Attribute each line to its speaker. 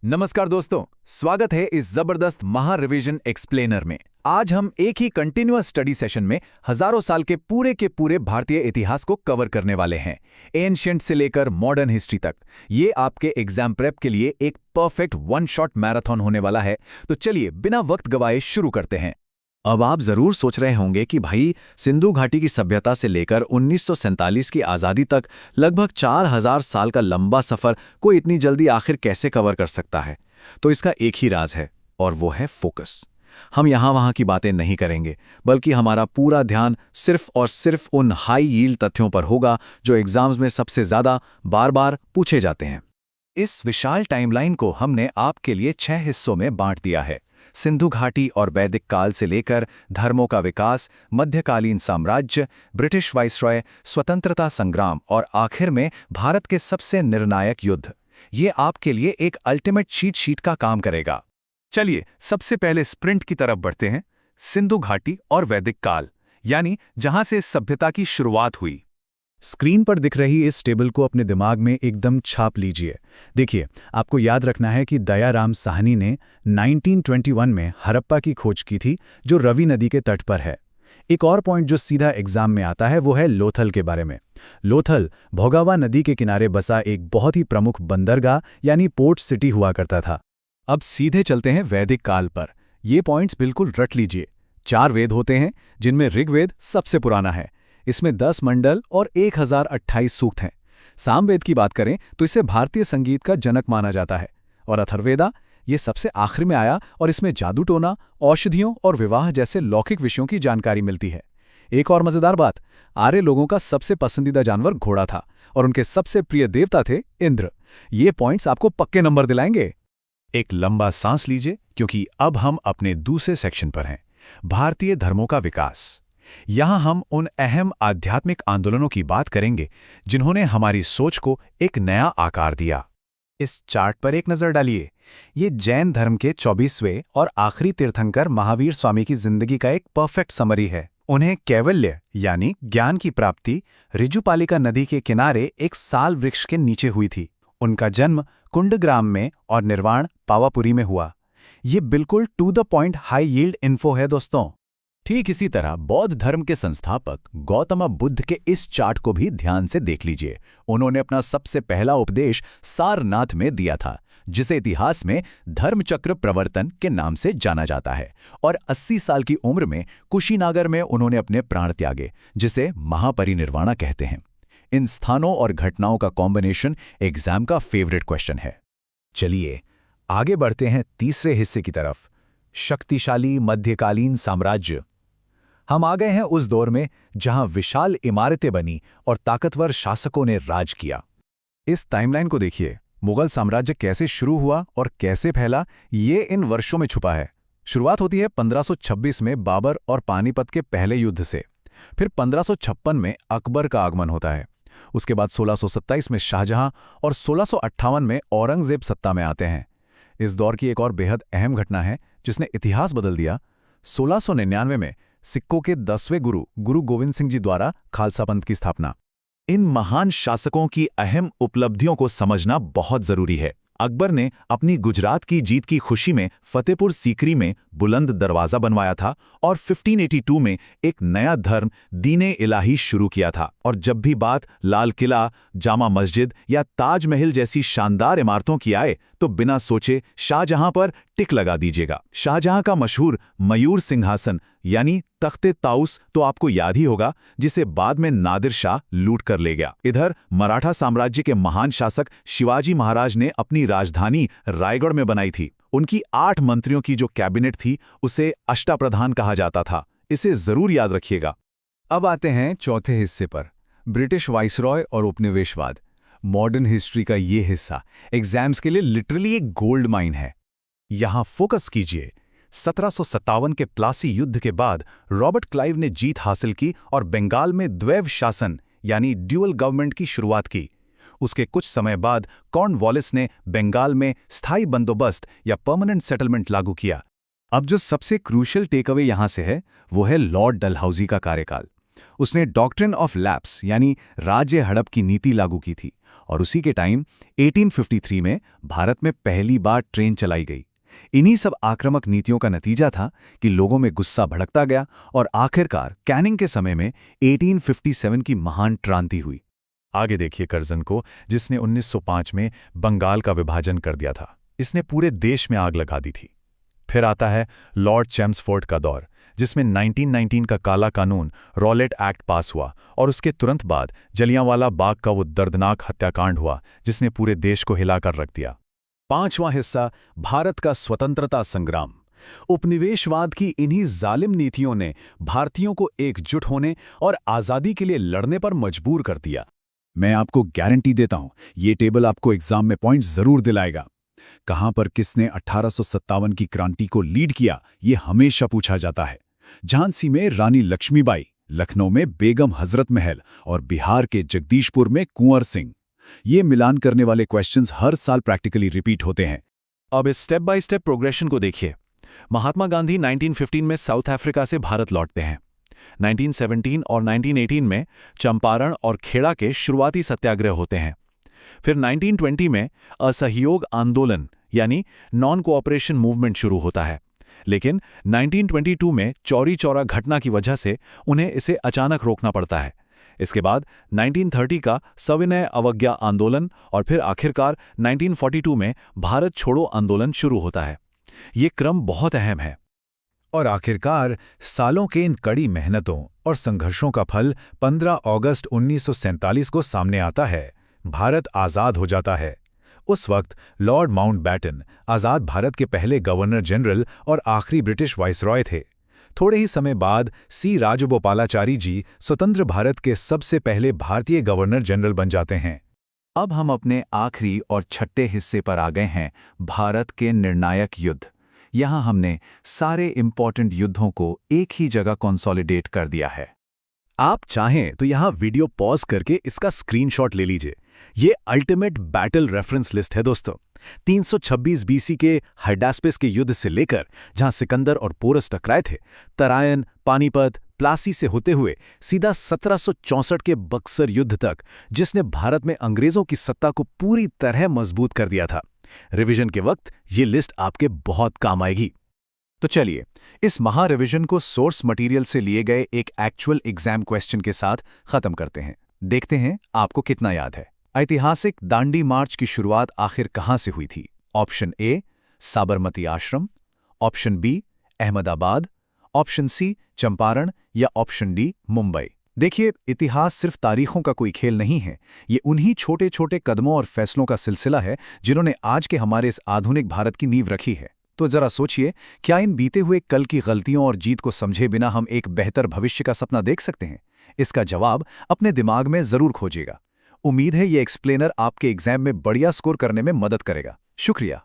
Speaker 1: नमस्कार दोस्तों, स्वागत है इस जबरदस्त महा रिवीजन एक्सप्लेनर में। आज हम एक ही कंटिन्यूअस स्टडी सेशन में हजारों साल के पूरे भारतीय इतिहास को कवर करने वाले हैं, एंशिएंट से लेकर मॉडर्न हिस्ट्री तक। ये आपके एग्जाम प्रेप के लिए एक परफेक्ट वन शॉट मैराथन होने वाला है। तो चलिए बिना वक्त गवाए शुरू करते हैं।
Speaker 2: अब आप जरूर सोच रहे होंगे कि भाई, सिंधु घाटी की सभ्यता से लेकर 1947 की आज़ादी तक लगभग 4000 साल का लंबा सफ़र कोई इतनी जल्दी आखिर कैसे कवर कर सकता है। तो इसका एक ही राज है, और वो है फोकस। हम यहाँ वहाँ की बातें नहीं करेंगे, बल्कि हमारा पूरा ध्यान सिर्फ और सिर्फ उन हाई यील्ड तथ्यों पर होगा जो एग्जाम्स में सबसे ज़्यादा बार-बार पूछे जाते हैं। इस विशाल टाइमलाइन को हमने आपके लिए 6 हिस्सों में बांट दिया है। सिंधु घाटी और वैदिक काल से लेकर धर्मों का विकास, मध्यकालीन साम्राज्य, ब्रिटिश वाइसरॉय, स्वतंत्रता संग्राम और आखिर में भारत के सबसे निर्णायक युद्ध। ये आपके लिए एक अल्टीमेट चीट शीट का काम करेगा।
Speaker 3: चलिए सबसे पहले स्प्रिंट की तरफ बढ़ते हैं। सिंधु घाटी और वैदिक काल, यानी जहां से इस सभ्यता की शुरुआत हुई।
Speaker 4: स्क्रीन पर दिख रही इस टेबल को अपने दिमाग में एकदम छाप लीजिए। देखिए, आपको याद रखना है कि दयाराम साहनी ने 1921 में हड़प्पा की खोज की थी, जो रवि नदी के तट पर है। एक और पॉइंट जो सीधा एग्जाम में आता है वो है लोथल के बारे में। लोथल भोगावा नदी के किनारे बसा एक बहुत ही प्रमुख बंदरगाह यानी पोर्ट सिटी हुआ करता था।
Speaker 1: अब सीधे चलते हैं वैदिक काल पर। ये पॉइंट्स बिल्कुल रट लीजिए। 4 वेद होते हैं, जिनमें ऋग्वेद सबसे पुराना है। इसमें 10 मंडल और 1028 सूक्त हैं। सामवेद की बात करें तो इसे भारतीय संगीत का जनक माना जाता है। और अथर्ववेदा ये सबसे आखिर में आया, और इसमें जादू टोना, औषधियों और विवाह जैसे लौकिक विषयों की जानकारी मिलती है। एक और मजेदार बात, आर्य लोगों का सबसे पसंदीदा जानवर घोड़ा था, और उनके सबसे प्रिय देवता थे इंद्र। ये पॉइंट्स आपको पक्के नंबर दिलाएंगे।
Speaker 3: एक लंबा सांस लीजिए, क्योंकि अब हम अपने दूसरे सेक्शन पर हैं, भारतीय धर्मों का विकास। यहां हम उन अहम आध्यात्मिक आंदोलनों की बात करेंगे जिन्होंने हमारी सोच को एक नया आकार दिया। इस चार्ट पर एक नजर डालिए। ये जैन धर्म के 24वें और आखिरी तीर्थंकर महावीर स्वामी की जिंदगी का एक परफेक्ट समरी है। उन्हें कैवल्य यानी ज्ञान की प्राप्ति ऋजुपालिका नदी के किनारे एक साल वृक्ष के नीचे हुई थी। उनका जन्म कुंडग्राम में और निर्वाण पावापुरी में हुआ। ये बिल्कुल to the point high yield info है दोस्तों।
Speaker 1: ठीक इसी तरह बौद्ध धर्म के संस्थापक गौतम बुद्ध के इस चार्ट को भी ध्यान से देख लीजिए। उन्होंने अपना सबसे पहला उपदेश सारनाथ में दिया था, जिसे इतिहास में धर्मचक्र प्रवर्तन के नाम से जाना जाता है। और 80 साल की उम्र में कुशीनागर में उन्होंने अपने प्राण त्यागे, जिसे महापरिनिर्वाणा कहते हैं। इन स्थानों और घटनाओं का कॉम्बिनेशन एग्जाम का फेवरेट क्वेश्चन है।
Speaker 2: चलिए आगे बढ़ते हैं तीसरे हिस्से की तरफ, शक्तिशाली मध्यकालीन साम्राज्य। हम आ गए हैं उस दौर में जहां विशाल इमारतें बनी और ताकतवर शासकों ने राज किया।
Speaker 1: इस टाइमलाइन को देखिए। मुगल साम्राज्य कैसे शुरू हुआ और कैसे फैला, ये इन वर्षों में छुपा है। शुरुआत होती है 1526 में बाबर और पानीपत के पहले युद्ध से। फिर 1556 में अकबर का आगमन होता है। उसके बाद 1627 में शाहजहां और 1658 में औरंगजेब सत्ता में आते हैं। इस दौर की एक और बेहद अहम घटना है जिसने इतिहास बदल दिया। 1699 में सिक्कों के 10वें गुरु गोविंद सिंह जी द्वारा खालसा पंथ की स्थापना।
Speaker 2: इन महान शासकों की अहम उपलब्धियों को समझना बहुत जरूरी है। अकबर ने अपनी गुजरात की जीत की खुशी में फतेहपुर सीकरी में बुलंद दरवाजा बनवाया था और 1582 में एक नया धर्म दीने इलाही शुरू किया था। और जब भी बात लाल किला, जामा मस्जिद या ताजमहल जैसी शानदार इमारतों की आए तो बिना सोचे शाहजहां पर टिक लगा दीजिएगा। शाहजहां का मशहूर मयूर सिंहासन यानी तख्ते ताउस तो आपको याद ही होगा, जिसे बाद में नादिर शाह लूट कर ले गया। इधर मराठा साम्राज्य के महान शासक शिवाजी महाराज ने अपनी राजधानी रायगढ़ में बनाई थी। उनकी 8 मंत्रियों की जो कैबिनेट थी उसे अष्टाप्रधान कहा जाता था। इसे जरूर याद रखिएगा।
Speaker 1: अब आते हैं चौथे हिस्से पर, ब्रिटिश वाइसरॉय और उपनिवेशवाद। मॉडर्न हिस्ट्री का ये हिस्सा एग्जाम्स के लिए लिटरली एक गोल्ड माइन है।
Speaker 3: यहां फोकस कीजिए। 1757 के प्लासी युद्ध के बाद रॉबर्ट क्लाइव ने जीत हासिल की और बंगाल में द्वैव शासन यानी ड्यूअल गवर्नमेंट की शुरुआत की। उसके कुछ समय बाद कॉर्नवालिस ने बंगाल में स्थायी बंदोबस्त या परमानेंट सेटलमेंट लागू किया।
Speaker 1: अब जो सबसे क्रूशियल टेकअवे यहां से है वो है लॉर्ड डलहौजी का कार्यकाल। उसने डॉक्ट्रिन ऑफ लैप्स यानी राज्य हड़प की नीति लागू की थी और उसी के टाइम 1853 में भारत में पहली बार ट्रेन चलाई गई। इन्हीं सब आक्रामक नीतियों का नतीजा था कि लोगों में गुस्सा भड़कता गया और आखिरकार कैनिंग के समय में 1857 की महान क्रांति हुई।
Speaker 3: आगे देखिए कर्जन को, जिसने 1905 में बंगाल का विभाजन कर दिया था। इसने पूरे देश में आग लगा दी थी। फिर आता है लॉर्ड चैम्सफोर्ड का दौर, जिसमें 1919 का काला कानून रॉलेट एक्ट पास हुआ और उसके तुरंत बाद जलियांवाला बाग का वो दर्दनाक हत्याकांड हुआ जिसने पूरे देश को हिलाकर रख दिया।
Speaker 4: पांचवां हिस्सा, भारत का स्वतंत्रता संग्राम। उपनिवेशवाद की इन्हीं जालिम नीतियों ने भारतीयों को एकजुट होने और आज़ादी के लिए लड़ने पर मजबूर कर दिया। मैं आपको गारंटी देता हूं, ये टेबल आपको एग्जाम में पॉइंट जरूर दिलाएगा। कहां पर किसने 1857 की क्रांति को लीड किया, ये हमेशा पूछा जाता है। झांसी में रानी लक्ष्मीबाई, लखनऊ में बेगम हजरत महल और बिहार के जगदीशपुर में कुंवर सिंह। ये मिलान करने वाले क्वेश्चंस हर साल प्रैक्टिकली रिपीट होते हैं।
Speaker 3: अब इस स्टेप बाय स्टेप प्रोग्रेशन को देखिए। महात्मा गांधी 1915 में साउथ अफ्रीका से भारत लौटते हैं। 1917 और 1918 में चंपारण और खेड़ा के शुरुआती सत्याग्रह होते हैं। फिर 1920 में असहयोग आंदोलन यानी नॉन कोऑपरेशन मूवमेंट शुरू होता है, लेकिन 1922 में चौरी चौरा घटना की वजह से उन्हें इसे अचानक रोकना पड़ता है। इसके बाद 1930 का सविनय अवज्ञा आंदोलन और फिर आखिरकार 1942 में भारत छोड़ो आंदोलन शुरू होता है। ये क्रम बहुत अहम है।
Speaker 4: और आखिरकार सालों के इन कड़ी मेहनतों और संघर्षों का फल 15 अगस्त 1947 को सामने आता है। भारत आज़ाद हो जाता है। उस वक्त लॉर्ड माउंटबैटन आज़ाद भारत के पहले गवर्नर जनरल और आखिरी ब्रिटिश वाइसरॉय थे। थोड़े ही समय बाद सी राजगोपालाचारी जी स्वतंत्र भारत के सबसे पहले भारतीय गवर्नर जनरल बन जाते हैं।
Speaker 1: अब हम अपने आखिरी और छठे हिस्से पर आ गए हैं, भारत के निर्णायक युद्ध। यहाँ हमने सारे इंपॉर्टेंट युद्धों को एक ही जगह कंसोलिडेट कर दिया है।
Speaker 4: आप चाहें तो यहाँ वीडियो पॉज करके इसका स्क्रीनशॉट ले लीजिए। ये अल्टीमेट बैटल रेफरेंस लिस्ट है दोस्तों। 326 बीसी के हाइडास्पेस के युद्ध से लेकर जहां सिकंदर और पोरस टकराए थे, तरायन, पानीपत, प्लासी से होते हुए सीधा 1764 के बक्सर युद्ध तक, जिसने भारत में अंग्रेजों की सत्ता को पूरी तरह मजबूत कर दिया था। रिवीजन के वक्त ये लिस्ट आपके बहुत काम आएगी। तो चलिए इस महा रिवीजन को सोर्स मटेरियल से लिए गए एक एक्चुअल एग्जाम क्वेश्चन के साथ खत्म करते हैं। देखते हैं आपको कितना याद है। ऐतिहासिक दांडी मार्च की शुरुआत आखिर कहां से हुई थी? Option A Sabarmati Ashram, option B Ahmedabad, option C Champaran या ऑप्शन डी मुंबई। देखिए, इतिहास सिर्फ तारीखों का कोई खेल नहीं है। ये उन्हीं छोटे छोटे कदमों और फैसलों का सिलसिला है जिन्होंने आज के हमारे इस आधुनिक भारत की नींव रखी है। तो जरा सोचिए, क्या इन बीते हुए कल की गलतियों और जीत को समझे बिना हम एक बेहतर भविष्य का सपना देख सकते हैं? इसका जवाब अपने दिमाग में जरूर खोजिएगा। उम्मीद है ये एक्सप्लेनर आपके एग्जाम में बढ़िया स्कोर करने में मदद करेगा। शुक्रिया।